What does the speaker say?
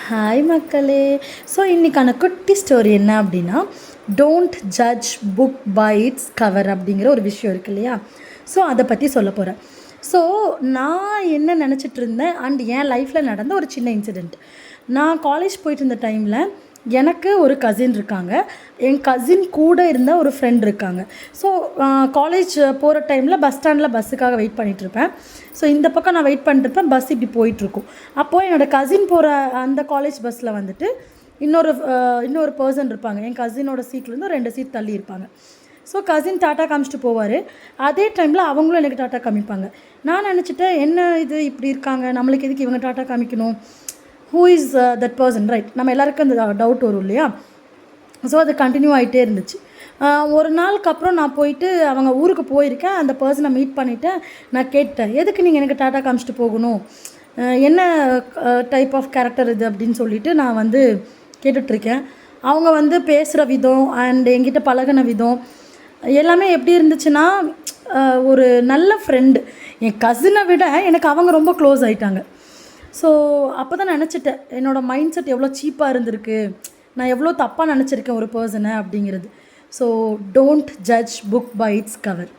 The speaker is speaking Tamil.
ஹாய் மக்களே. ஸோ இன்றைக்கான குட்டி ஸ்டோரி என்ன அப்படின்னா, don't judge book by its cover அப்படிங்கிற ஒரு விஷயம் இருக்கு இல்லையா? ஸோ அதை பற்றி சொல்ல போகிறேன். ஸோ நான் என்ன நினச்சிட்டு இருந்தேன் அண்ட் என் லைஃப்பில் நடந்த ஒரு சின்ன இன்சிடெண்ட். நான் காலேஜ் போயிட்டு இருந்த டைமில் எனக்கு ஒரு கசின் இருக்காங்க. என் கசின் கூட இருந்த ஒரு ஃப்ரெண்ட் இருக்காங்க. ஸோ காலேஜ் போகிற டைமில் பஸ் ஸ்டாண்டில் பஸ்ஸுக்காக வெயிட் பண்ணிகிட்ருப்பேன். ஸோ இந்த பக்கம் நான் வெயிட் பண்ணிட்டுருப்பேன், பஸ் இப்படி போயிட்டுருக்கும். அப்போது என்னோடய கசின் போகிற அந்த காலேஜ் பஸ்ஸில் வந்துட்டு இன்னொரு பர்சன் இருப்பாங்க. என் கசினோட சீட்லேருந்து 2 சீட் தள்ளி இருப்பாங்க. ஸோ கசின் டாட்டா காமிச்சிட்டு போவார். அதே டைமில் அவங்களும் எனக்கு டாட்டா காமிப்பாங்க. நான் நினச்சிட்டேன், என்ன இது இப்படி இருக்காங்க, நம்மளுக்கு எதுக்கு இவங்க டாட்டா காமிக்கணும், who is that person, right? நம்ம எல்லாருக்கும் அந்த டவுட் வரும் இல்லையா? ஸோ அது கண்டினியூ ஆகிட்டே இருந்துச்சு. ஒரு நாளுக்கு அப்புறம் நான் போயிட்டு அவங்க ஊருக்கு போயிருக்கேன். அந்த பர்சனை மீட் பண்ணிவிட்டேன். நான் கேட்டேன், எதுக்கு நீங்கள் எனக்கு டாட்டா காமிச்சிட்டு போகணும், என்ன டைப் ஆஃப் கேரக்டர் இது அப்படின்னு சொல்லிட்டு நான் வந்து கேட்டுட்ருக்கேன். அவங்க வந்து பேசுகிற விதம் அண்ட் என்கிட்ட பழகின விதம் எல்லாமே எப்படி இருந்துச்சுன்னா, ஒரு நல்ல ஃப்ரெண்டு. என் கசினை விட எனக்கு அவங்க ரொம்ப க்ளோஸ் ஆகிட்டாங்க. ஸோ அப்போ தான் நினச்சிட்டேன், என்னோடய மைண்ட் செட் எவ்வளோ சீப்பாக இருந்திருக்கு, நான் எவ்வளோ தப்பாக நினச்சிருக்கேன் ஒரு பர்சனை அப்படிங்கிறது. So don't judge book by its cover.